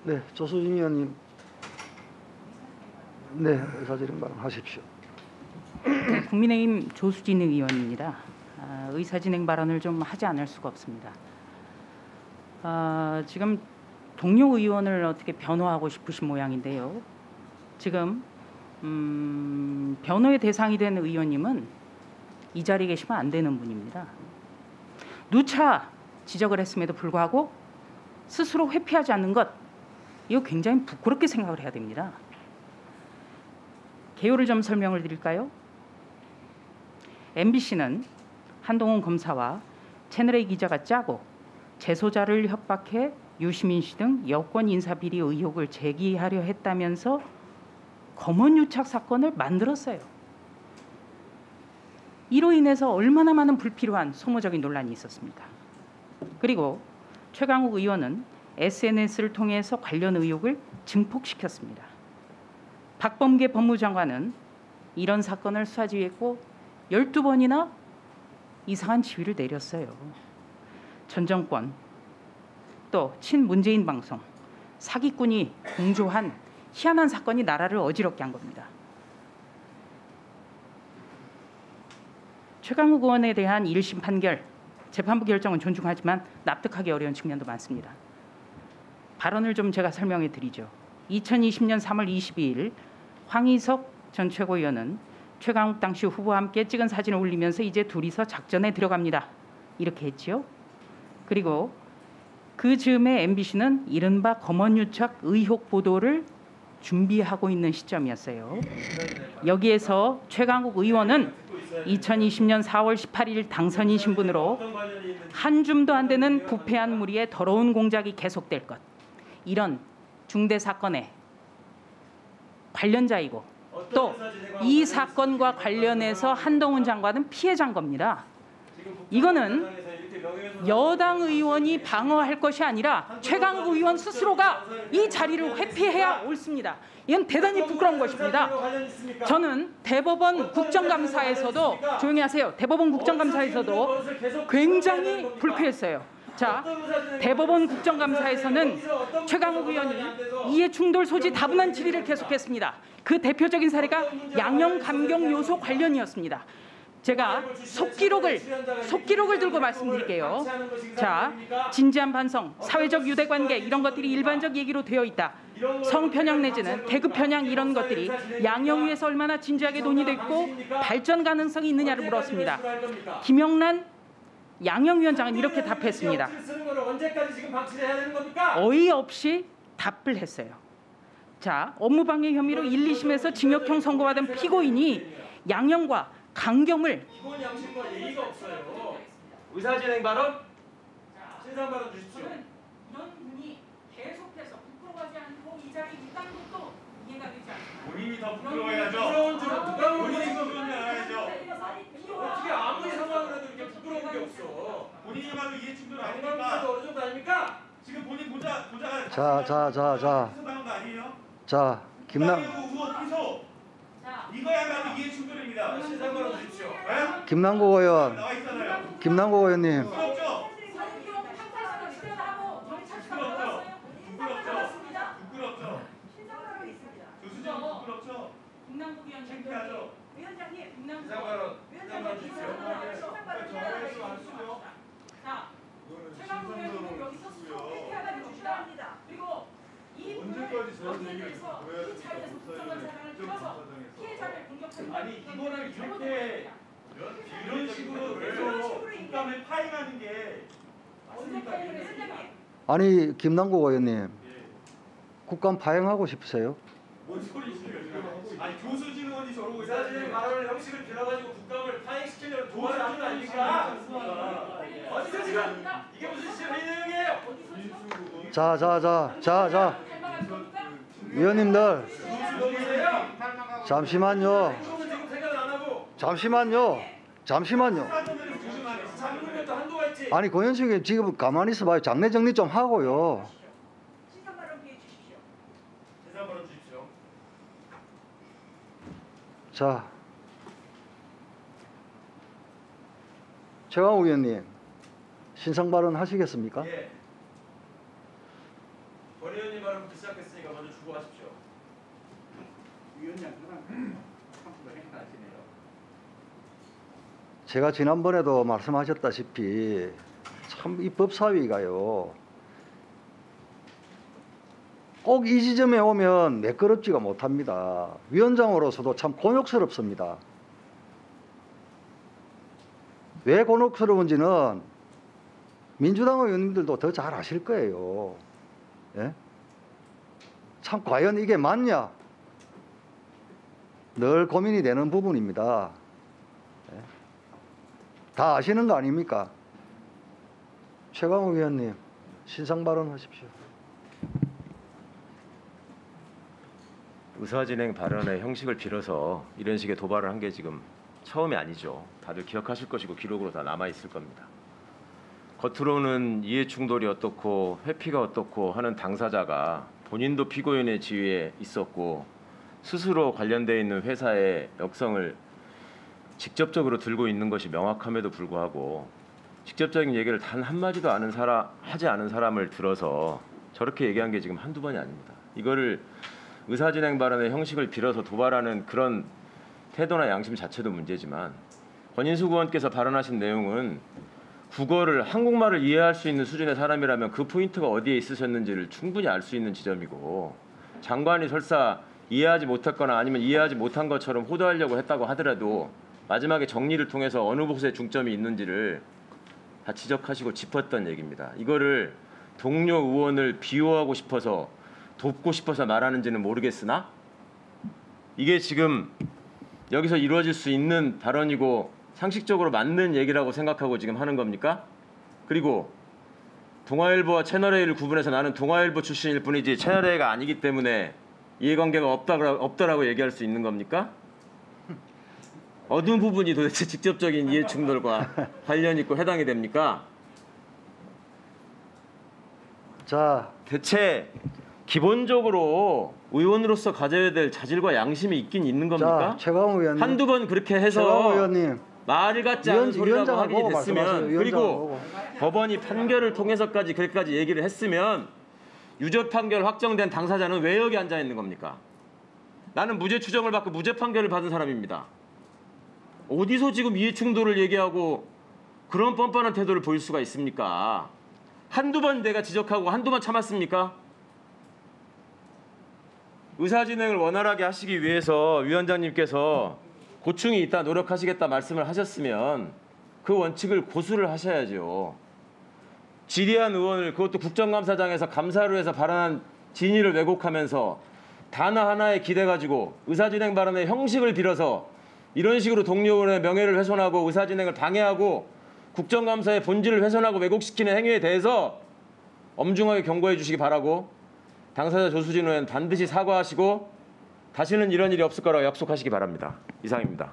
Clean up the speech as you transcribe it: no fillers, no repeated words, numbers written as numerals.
네, 조수진 의원님. 네, 의사진행 발언하십시오. 네, 국민의힘 조수진 의원입니다. 의사진행 발언을 좀 하지 않을 수가 없습니다. 지금 동료 의원을 어떻게 변호하고 싶으신 모양인데요. 지금 변호의 대상이 된 의원님은 이 자리에 계시면 안 되는 분입니다. 누차 지적을 했음에도 불구하고 스스로 회피하지 않는 것, 이거 굉장히 부끄럽게 생각을 해야 됩니다. 개요를 좀 설명을 드릴까요? MBC는 한동훈 검사와 채널A 기자가 짜고 재소자를 협박해 유시민 씨 등 여권 인사비리 의혹을 제기하려 했다면서 검언유착 사건을 만들었어요. 이로 인해서 얼마나 많은 불필요한 소모적인 논란이 있었습니까? 그리고 최강욱 의원은 SNS를 통해서 관련 의혹을 증폭시켰습니다. 박범계 법무장관은 이런 사건을 수사지휘했고 12번이나 이상한 지휘를 내렸어요. 전 정권, 또 친문재인 방송, 사기꾼이 공조한 희한한 사건이 나라를 어지럽게 한 겁니다. 최강욱 의원에 대한 1심 판결, 재판부 결정은 존중하지만 납득하기 어려운 측면도 많습니다. 발언을 좀 제가 설명해 드리죠. 2020년 3월 22일 황희석 전 최고위원은 최강욱 당시 후보와 함께 찍은 사진을 올리면서 이제 둘이서 작전에 들어갑니다. 이렇게 했지요. 그리고 그 즈음에 MBC는 이른바 검언유착 의혹 보도를 준비하고 있는 시점이었어요. 여기에서 최강욱 의원은 2020년 4월 18일 당선인 신분으로 한 줌도 안 되는 부패한 무리의 더러운 공작이 계속될 것, 이런 중대 사건의 관련자이고 또 이 사건과 관련해서 한동훈 장관은 피해자인 겁니다. 이거는 여당 의원이 방어할 것이 아니라 최강욱 의원 스스로가 이 자리를 회피해야 옳습니다. 이건 대단히 부끄러운 것입니다. 저는 대법원 국정감사에서도, 조용히 하세요. 대법원 국정감사에서도 굉장히 불쾌했어요. 자, 대법원 국정감사에서는 최강욱 의원이 이해 충돌 소지 다분한 질의를 계속했습니다. 그 대표적인 사례가 양형 감경 요소 관련이었습니다. 제가 속기록을 들고 말씀드릴게요. 자, 진지한 반성, 사회적 유대관계 이런 것들이 일반적 얘기로 되어 있다. 성편향 내지는 계급 편향 이런 것들이 양형위에서 얼마나 진지하게 논의됐고 발전 가능성이 있느냐를 물었습니다. 김영란 양형위원장은 이렇게 답했습니다. 어이없이 답을 했어요. 자, 업무방해 혐의로 1, 2심에서 징역형 선고받은 피고인이 양형과 강경을 기본 양심과 예의가 없어요. 의사진행 발언? 신상 발언 주십시오. 저는 이런 분이 계속해서 부끄러워하지 않고 이 자리에 있다는 것도 이해가 되지 않습니다. 본인이 더 부끄러워야죠. 부끄러운 줄은 누가 본인이 부끄러운 알아야죠. 어떻게 아무리 상황을 해도 이렇게 부끄러운 게 없어. 본인이 봐도 이해 충돌 아닙니까? 어느 정도 아닙니까? 지금 본인 보좌가 자, 이거야말로 이해 충돌입니다. 신상 발언 주십시오. 김남국 의원, 나와 있잖아요. 김남국 의원님. 부끄럽죠? 교수님 부끄럽죠? 김남국 위원장, 창피하죠? 위원장님, 신상 발언 주십시오. 자, 최강욱 의원님 여기서 스스로 회피하다니 주시합니다. 그리고 이 언제까지 저런 여기에 얘기를 대해서 듣고 해야 이 자리에서 국정원 사장을 들어서 피해자를 공격하는 아니 이거를 이렇게 이런 식으로 계속 국감을 파행하는 게 맞습니까? 아니, 김남국 의원님. 국감 파행하고 싶으세요? 뭔 소리시에요 지금? 아니 교수진 의원이 저러고 의사진행 발언을 형식을 빌어가지고 국감을 파행시키려는 도발하는 거 아닙니까? 어디서 지금 이게 무슨 시민행위예요? 자. 위원님들. 잠시만요. 아니, 고현식이 지금 가만히 있어봐요. 장례 정리 좀 하고요. 신상 발언 주십시오. 자, 최강욱 의원님, 신상 발언 하시겠습니까? 예. 권 의원님 발언부터 시작했으니까 먼저 주고 하십시오. 위원장 그냥 참고를 행사하시네요. 제가 지난번에도 말씀하셨다시피 참 이 법사위가요 꼭 이 지점에 오면 매끄럽지가 못합니다. 위원장으로서도 참 곤욕스럽습니다. 왜 곤욕스러운지는 민주당 의원님들도 더 잘 아실 거예요. 예? 참 과연 이게 맞냐? 늘 고민이 되는 부분입니다. 예? 다 아시는 거 아닙니까? 최강욱 의원님, 신상 발언하십시오. 의사진행 발언의 형식을 빌어서 이런 식의 도발을 한 게 지금 처음이 아니죠. 다들 기억하실 것이고 기록으로 다 남아 있을 겁니다. 겉으로는 이해 충돌이 어떻고 회피가 어떻고 하는 당사자가 본인도 피고인의 지위에 있었고 스스로 관련되어 있는 회사의 역성을 직접적으로 들고 있는 것이 명확함에도 불구하고 직접적인 얘기를 단 한마디도 하지 않은 사람을 들어서 저렇게 얘기한 게 지금 한두 번이 아닙니다. 이거를 의사진행 발언의 형식을 빌어서 도발하는 그런 태도나 양심 자체도 문제지만 권인수 의원께서 발언하신 내용은 국어를 한국말을 이해할 수 있는 수준의 사람이라면 그 포인트가 어디에 있으셨는지를 충분히 알 수 있는 지점이고 장관이 설사 이해하지 못했거나 아니면 이해하지 못한 것처럼 호도하려고 했다고 하더라도 마지막에 정리를 통해서 어느 곳에 중점이 있는지를 다 지적하시고 짚었던 얘기입니다. 이거를 동료 의원을 비호하고 싶어서 돕고 싶어서 말하는지는 모르겠으나 이게 지금 여기서 이루어질 수 있는 발언이고 상식적으로 맞는 얘기라고 생각하고 지금 하는 겁니까? 그리고 동아일보와 채널A를 구분해서 나는 동아일보 출신일 뿐이지 채널A가 아니기 때문에 이해관계가 없다라고 얘기할 수 있는 겁니까? 어느 부분이 도대체 직접적인 이해충돌과 관련 있고 해당이 됩니까? 자, 대체 기본적으로 의원으로서 가져야 될 자질과 양심이 있긴 있는 겁니까? 자, 최강욱 의원님. 한두 번 그렇게 최강욱 해서 의원님. 말을 같지 않은 소리라고 위원장을 확인이 보고 됐으면 말씀하세요. 그리고 위원장을 보고. 법원이 판결을 통해서까지 그렇게까지 얘기를 했으면 유죄 판결 확정된 당사자는 왜 여기 앉아 있는 겁니까? 나는 무죄 추정을 받고 무죄 판결을 받은 사람입니다. 어디서 지금 이해충돌을 얘기하고 그런 뻔뻔한 태도를 보일 수가 있습니까? 한두 번 내가 지적하고 한두 번 참았습니까? 의사진행을 원활하게 하시기 위해서 위원장님께서 고충이 있다 노력하시겠다 말씀을 하셨으면 그 원칙을 고수를 하셔야죠. 지리한 의원을 그것도 국정감사장에서 감사로 해서 발언한 진위를 왜곡하면서 단어 하나에 기대가지고 의사진행 발언의 형식을 빌어서 이런 식으로 동료 의원의 명예를 훼손하고 의사진행을 방해하고 국정감사의 본질을 훼손하고 왜곡시키는 행위에 대해서 엄중하게 경고해 주시기 바라고 당사자 조수진 의원 반드시 사과하시고 다시는 이런 일이 없을 거라고 약속하시기 바랍니다. 이상입니다.